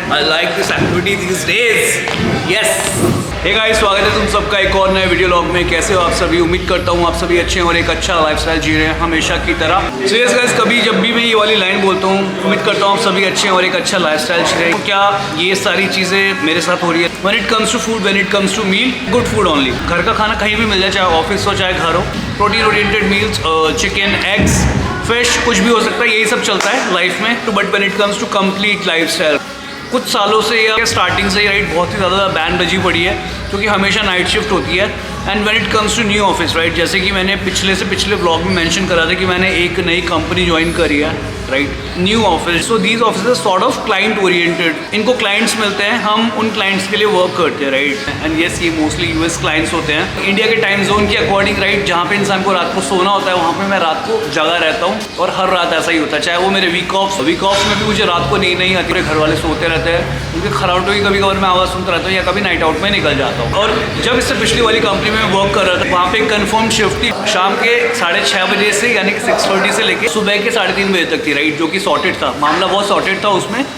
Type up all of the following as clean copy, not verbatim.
I like this activity these days. Yes. Hey guys, स्वागत है तुम सबका एक और नए वीडियो लॉग में। कैसे हो आप सभी? उम्मीद करता हूँ आप सभी अच्छे हैं और एक अच्छा लाइफस्टाइल जी रहे हैं हमेशा की तरह। सो यस गाइस, कभी जब भी मैं ये वाली लाइन बोलता हूँ, उम्मीद करता हूँ आप सभी अच्छे हैं और एक अच्छा लाइफस्टाइल जी रहे हैं। क्या ये सारी चीज़ें मेरे साथ हो रही है? When it comes to food, when it comes to meal, good food only. घर का खाना कहीं भी मिल जाए, चाहे ऑफिस हो चाहे घर हो। Protein oriented meals, chicken, eggs, fish, कुछ भी हो सकता है, यही सब चलता है लाइफ में। But when it comes to complete lifestyle, कुछ सालों से या स्टार्टिंग से ही राइट बहुत ही ज़्यादा बैन बजी पड़ी है, क्योंकि हमेशा नाइट शिफ्ट होती है। And when it comes to new office right, जैसे कि मैंने पिछले व्लॉग में मेंशन करा था कि मैंने एक नई कंपनी ज्वाइन करी है right, new office. So these office sort of client oriented. इनको क्लाइंट्स मिलते हैं, हम उन क्लाइंट्स के लिए वर्क करते हैं राइट। एंड येस, ये मोस्टली यूएस क्लाइंट्स होते हैं इंडिया के टाइम जोन के अकॉर्डिंग राइट। जहाँ पे इंसान को रात को सोना होता है, वहाँ पे मैं रात को जगा रहता हूँ और हर रात ऐसा ही होता है। चाहे वो मेरे वीक ऑफ में भी मुझे रात को नींद नहीं आती, मेरे घर वाले सोते रहते हैं, उनके खराटों की कभी कभार मैं आवाज़ सुनता रहता हूँ या कभी नाइट आउट में निकल जाता हूँ। और जब इससे पिछली वाली कंपनी में वर्क कर रहा था, वहाँ पे कंफर्म शिफ्ट थी शाम के 6:30 बजे से, यानी कि 6:30 से लेके सुबह के 3:30 बजे तक थी राइट, जो कि सॉर्टेड था। मामला बहुत सॉर्टेड था।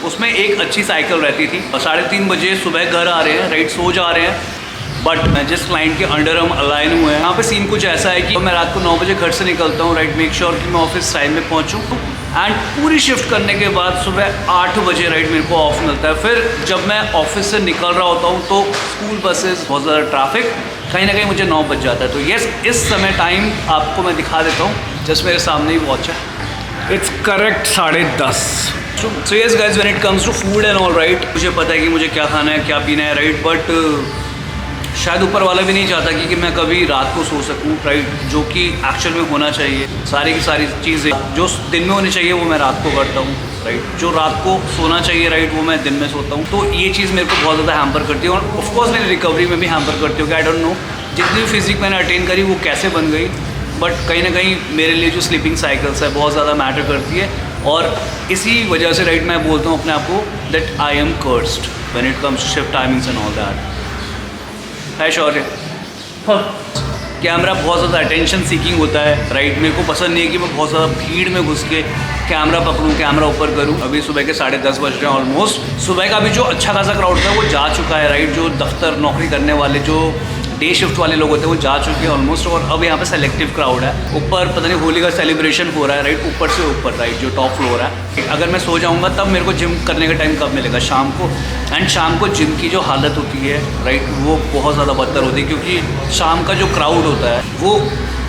उसमें एक अच्छी साइकिल रहती थी। 3:30 बजे सुबह घर आ रहे हैं राइट, सो जा रहे हैं। बट जिस क्लाइंट के अंडर हम अलाइन हुए हैं, यहाँ पे सीन कुछ ऐसा है कि मैं रात को 9 बजे घर से निकलता हूँ राइट, मेक श्योर कि मैं ऑफिस टाइम में पहुँचूँ। एंड पूरी शिफ्ट करने के बाद सुबह 8 बजे राइट मेरे को ऑफ मिलता है। फिर जब मैं ऑफिस से निकल रहा होता हूँ तो स्कूल बसेस, बहुत ज़्यादा ट्रैफिक, कहीं ना कहीं मुझे 9 बज जाता है। तो यस, इस समय टाइम आपको मैं दिखा देता हूँ, जस्ट मेरे सामने ही वॉच है, it's correct 10:30। So yes guys, when it comes to food and all right, मुझे पता है कि मुझे क्या खाना है, क्या पीना है राइट। बट शायद ऊपर वाला भी नहीं चाहता कि मैं कभी रात को सो सकूं राइट, जो कि एक्चुअल में होना चाहिए। सारी की सारी चीज़ें जो दिन में होनी चाहिए वो मैं रात को करता हूँ राइट, जो रात को सोना चाहिए राइट वो मैं दिन में सोता हूँ। तो ये चीज़ मेरे को बहुत ज़्यादा हैम्पर करती है और ऑफकोर्स मेरी रिकवरी में भी हैम्पर करती है। आई डोंट नो जितनी फिजिक मैंने अटेन करी वो कैसे बन गई, बट कहीं ना कहीं मेरे लिए जो स्लीपिंग साइकिल्स है बहुत ज़्यादा मैटर करती है। और इसी वजह से राइट मैं बोलता हूँ अपने आप को that I am cursed when it comes to shift timings and all that. है शौर्य, कैमरा बहुत ज़्यादा अटेंशन सीकिंग होता है राइट। मेरे को पसंद नहीं है कि मैं बहुत ज़्यादा भीड़ में घुस के कैमरा पकड़ूँ, कैमरा ऊपर करूँ। अभी सुबह के 10:30 बज रहे हैं ऑलमोस्ट। सुबह का भी जो अच्छा खासा क्राउड था वो जा चुका है राइट। जो दफ्तर नौकरी करने वाले, जो डे शिफ्ट वाले लोग होते हैं वो जा चुके हैं ऑलमोस्ट। और अब यहाँ पे सेलेक्टिव क्राउड है। ऊपर पता नहीं होली का सेलिब्रेशन हो रहा है राइट, ऊपर से ऊपर राइट, जो टॉप फ्लोर है। अगर मैं सो जाऊँगा तब मेरे को जिम करने का टाइम कब मिलेगा? शाम को। एंड शाम को जिम की जो हालत होती है राइट, वो बहुत ज़्यादा बदतर होती है, क्योंकि शाम का जो क्राउड होता है वो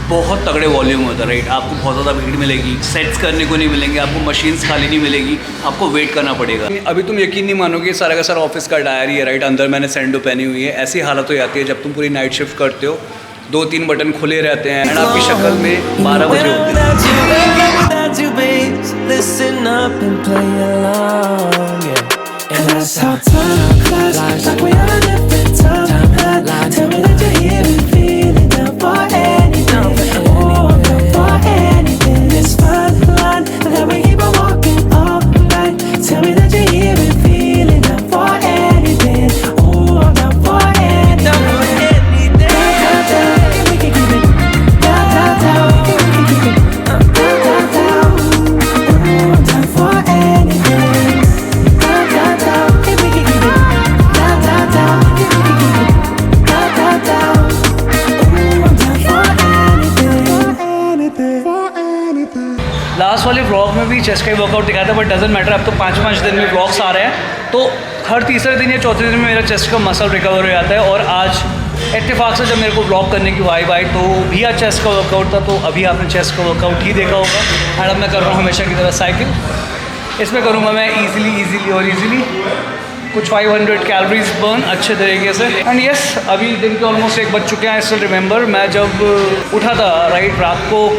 बहुत तगड़े वॉल्यूम होता है राइट। आपको बहुत ज़्यादा भीड़ मिलेगी, सेट्स करने को नहीं मिलेंगे, आपको मशीन्स खाली नहीं मिलेगी, आपको वेट करना पड़ेगा। अभी तुम यकीन नहीं मानोगे, सारा का सारा ऑफिस का डायरी है राइट, अंदर मैंने सैंडो पहनी हुई है। ऐसी हालत हो जाती है जब तुम पूरी नाइट शिफ्ट करते हो, 2-3 बटन खुले रहते हैं एंड आपकी शक्ल में 12 बजे होते हैं। लास्ट वाले व्लॉग में भी चेस्ट का वर्कआउट दिखाया था, बट डजेंट मैटर। अब तो 5-5 दिन में व्लॉग्स आ रहे हैं, तो हर तीसरे दिन या चौथे दिन में मेरा चेस्ट का मसल रिकवर हो जाता है। और आज इत्तेफाक से जब मेरे को व्लॉग करने की वाइब आई तो भी आज चेस्ट का वर्कआउट था। तो अभी आपने चेस्ट का वर्कआउट ही देखा होगा। एंड अब मैं कर रहा हूँ हमेशा की तरह साइकिल। इसमें करूँगा मैं ईजिली कुछ 500 कैलोरीज बर्न अच्छे तरीके से। एंड यस, अभी दिन के ऑलमोस्ट 1 बज चुके हैं। आई स्टिल रिमेंबर मैं जब उठा था राइट,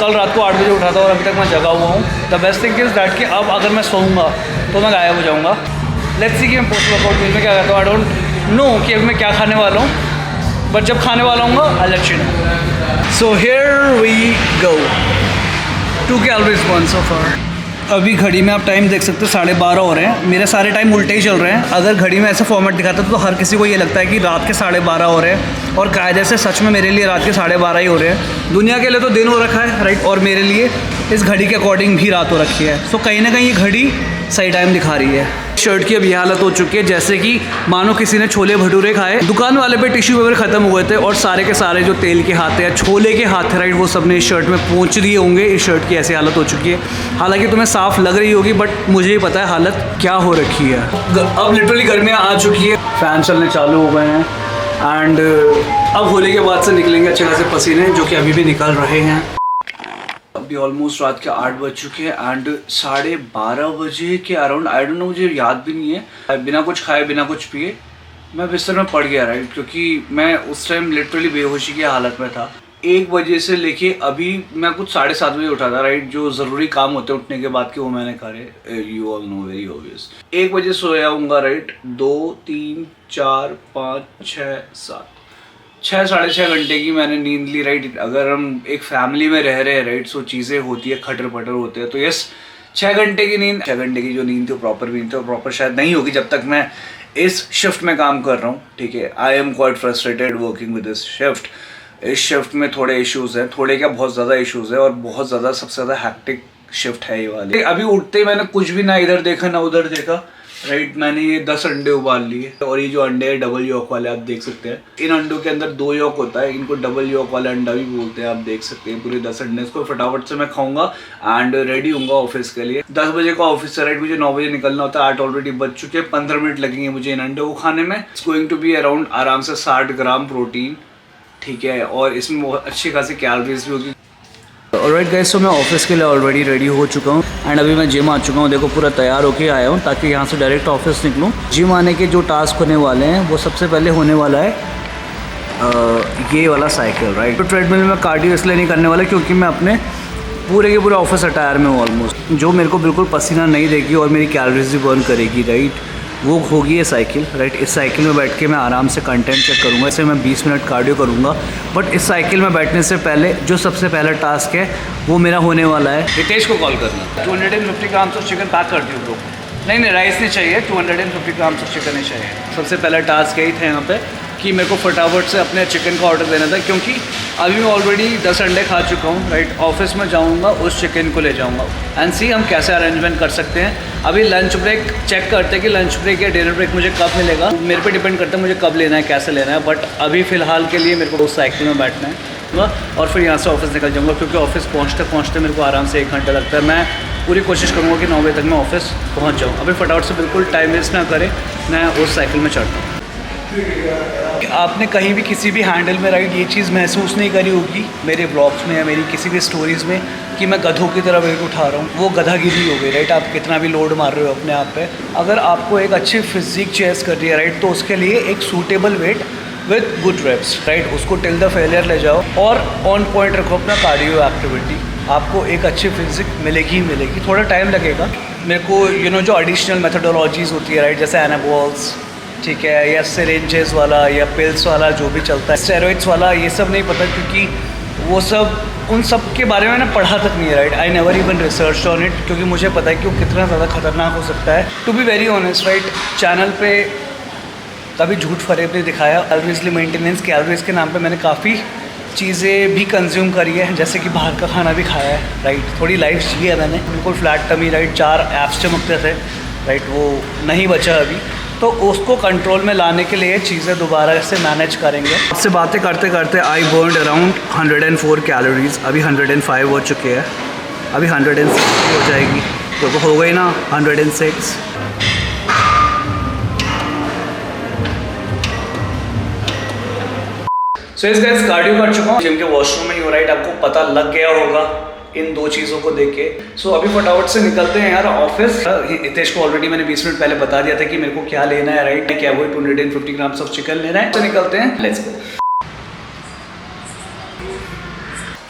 कल रात को 8 बजे उठा था और अभी तक मैं जगा हुआ हूँ। The best thing is that कि अब अगर मैं सोऊंगा तो मैं गायब हो जाऊँगा। लेट्स सी कि मैं पोस्ट वर्कआउट मील में क्या करता हूँ। आई डोंट नो कि अभी मैं क्या खाने वाला हूँ, बट जब खाने वाला हूँ I let you know. So here we go, 2 calories burn so far. अभी घड़ी में आप टाइम देख सकते हो 12:30 हो रहे हैं। मेरे सारे टाइम उल्टे ही चल रहे हैं। अगर घड़ी में ऐसा फॉर्मेट दिखाता तो हर किसी को ये लगता है कि रात के 12:30 हो रहे हैं, और कायदे से सच में मेरे लिए रात के 12:30 ही हो रहे हैं। दुनिया के लिए तो दिन हो रखा है राइट, और मेरे लिए इस घड़ी के अकॉर्डिंग भी रात हो रखी है। सो कहीं ना कहीं ये घड़ी सही टाइम दिखा रही है। शर्ट की अब ये हालत हो चुकी है जैसे कि मानो किसी ने छोले भटूरे खाए, दुकान वाले पे टिश्यू पेपर खत्म हुए थे और सारे के सारे जो तेल के हाथ है, छोले के हाथ है राइट, वो सब ने इस शर्ट में पहुँच दिए होंगे। इस शर्ट की ऐसी हालत हो चुकी है। हालांकि तुम्हें साफ लग रही होगी बट मुझे ही पता है हालत क्या हो रखी है। अब लिटरली गर्मियाँ आ चुकी है, फैन चलने चालू हो गए हैं एंड अब होली के बाद से निकलेंगे अच्छे खासे पसीने, जो कि अभी भी निकल रहे हैं। अभी ऑलमोस्ट रात के 8 बज चुके हैं एंड 12:30 बजे के अराउंड, आई डोंट नो, मुझे याद भी नहीं है, बिना कुछ खाए बिना कुछ पिए मैं बिस्तर में पड़ गया राइट, क्योंकि मैं उस टाइम लिटरली बेहोशी की हालत में था। 1 बजे से लेके अभी मैं कुछ 7:30 बजे उठा था राइट, जो ज़रूरी काम होते हैं उठने के बाद के वो मैंने करे, you all know, very obvious. 1 बजे सोया हूँगा राइट, 2 3 4 5 6 7 6 साढ़े 6 घंटे की मैंने नींद ली राइट। अगर हम एक फैमिली में रह रहे हैं राइट, सो चीज़ें होती है, खटर पटर होते हैं, तो यस 6 घंटे की नींद, 6 घंटे की जो नींद थी प्रॉपर नींद थी, प्रॉपर शायद नहीं होगी जब तक मैं इस शिफ्ट में काम कर रहा हूँ। ठीक है, I am quite frustrated working with this shift. इस शिफ्ट में थोड़े इश्यूज़ हैं, थोड़े क्या बहुत ज़्यादा इश्यूज़ है और बहुत ज़्यादा सबसे ज़्यादा हैक्टिक शिफ्ट है ये वाली। अभी उठते ही मैंने कुछ भी ना इधर देखा ना उधर देखा राइट, मैंने ये 10 अंडे उबाल लिए और ये जो अंडे हैं डबल यॉक वाले आप देख सकते हैं। इन अंडों के अंदर 2 यॉक होता है, इनको डबल यॉक वाला अंडा भी बोलते हैं, आप देख सकते हैं। पूरे 10 अंडे, इसको फटाफट से मैं खाऊंगा एंड रेडी हूँगा ऑफिस के लिए। 10 बजे का ऑफिस से राइट, मुझे 9 बजे निकलना होता है, 8 ऑलरेडी बज चुके हैं, 15 मिनट लगेंगे मुझे इन अंडों को खाने में। It's going to be around आराम से 60 ग्राम प्रोटीन, ठीक है, और इसमें बहुत अच्छी खासी कैलोरीज भी होगी। ऑलराइट गाइस, तो मैं ऑफिस के लिए ऑलरेडी रेडी हो चुका हूँ एंड अभी मैं जिम आ चुका हूँ। देखो पूरा तैयार होके आया हूँ ताकि यहाँ से डायरेक्ट ऑफिस निकलूँ। जिम आने के जो टास्क होने वाले हैं वो सबसे पहले होने वाला है ये वाला साइकिल राइट। तो ट्रेडमिल में कार्डियो इसलिए नहीं करने वाला क्योंकि मैं अपने पूरे के पूरे ऑफिस अटायर में हूँ ऑलमोस्ट, जो मेरे को बिल्कुल पसीना नहीं देगी और मेरी कैलोरीज भी बर्न करेगी राइट, वो होगी ये साइकिल राइट। इस साइकिल में बैठ के मैं आराम से कंटेंट चेक करूँगा, इससे मैं 20 मिनट कार्डियो करूँगा। बट इस साइकिल में बैठने से पहले जो सबसे पहला टास्क है वो मेरा होने वाला है रितेश को कॉल करना। 250 ग्राम्स ऑफ चिकन पैक कर दियो ब्रो। नहीं राइस नहीं चाहिए, 250 ग्राम्स ऑफ चिकन ही चाहिए। सबसे पहला टास्क यही था यहाँ पे कि मेरे को फटाफट से अपने चिकन का ऑर्डर देना था, क्योंकि अभी मैं ऑलरेडी 10 अंडे खा चुका हूँ राइट। ऑफिस में जाऊँगा, उस चिकन को ले जाऊँगा एंड सी हम कैसे अरेंजमेंट कर सकते हैं। अभी लंच ब्रेक चेक करते हैं कि लंच ब्रेक या डिनर ब्रेक मुझे कब मिलेगा, मेरे पे डिपेंड करता है मुझे कब लेना है, कैसे लेना है। बट अभी फ़िलहाल के लिए मेरे को उस साइकिल में बैठना है और फिर यहाँ से ऑफिस निकल जाऊँगा, क्योंकि ऑफिस पहुँचते मेरे को आराम से 1 घंटा लगता है। मैं पूरी कोशिश करूँगा कि 9 बजे तक मैं ऑफिस पहुँच जाऊँ। अभी फटाफट से बिल्कुल टाइम वेस्ट ना करें, मैं उस साइकिल में चढ़ता हूँ। आपने कहीं भी किसी भी हैंडल में राइट ये चीज़ महसूस नहीं करी होगी मेरे ब्लॉग्स में या मेरी किसी भी स्टोरीज़ में कि मैं गधों की तरह वेट उठा रहा हूँ, वो गधागिरी हो गई राइट। आप कितना भी लोड मार रहे हो अपने आप पे, अगर आपको एक अच्छी फिजिक चेस कर रही है राइट, तो उसके लिए एक suitable weight with good reps right, उसको टिल द फेलियर ले जाओ और ऑन पॉइंट रखो अपना कार्डियो एक्टिविटी, आपको एक अच्छी फिजिक मिलेगी ही मिलेगी। थोड़ा टाइम लगेगा मेरे को, जो एडिशनल मेथडोलॉजीज़ होती है राइट, जैसे एनाबॉल्स, ठीक है, या सिरिंजेस वाला या पिल्स वाला जो भी चलता है, स्टेरॉइड्स वाला, ये सब नहीं पता, क्योंकि वो सब उन सब के बारे में मैंने पढ़ा तक नहीं है right. I never even research on it, क्योंकि मुझे पता है कि वो कितना ज़्यादा खतरनाक हो सकता है। To be very honest right, channel पे कभी झूठ फरेब नहीं दिखाया। ऑब्वियसली मेंटेनेंस कैलोरीज के नाम पे मैंने काफ़ी चीज़ें भी कंज्यूम करी है, जैसे कि बाहर का खाना भी खाया है राइट। थोड़ी लाइफ जी है मैंने, बिल्कुल फ्लैट टमी राइट, 4 एब्स चमकते थे राइट, वो नहीं बचा अभी, तो उसको कंट्रोल में लाने के लिए चीज़ें दोबारा से मैनेज करेंगे। आपसे बातें करते करते आई बर्नड अराउंड 104 कैलोरीज, अभी 105 हो चुके हैं, अभी 106 हो जाएगी, तो हो गई ना 106। सो इस गाइस कार्डियो कर चुका हूँ, जिम के वॉशरूम में ही हो राइट, आपको पता लग गया होगा इन 2 चीज़ों को देख के। सो अभी फटाफट से निकलते हैं यार ऑफिस। हितेश को ऑलरेडी मैंने 20 मिनट पहले बता दिया था कि मेरे को क्या लेना है राइट, क्या वो 250 ग्राम्स ऑफ चिकन लेना है। तो निकलते हैं, लेट्स गो।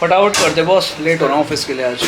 फटाफट कर दे बॉस, लेट हो रहा हूँ ऑफिस के लिए आज।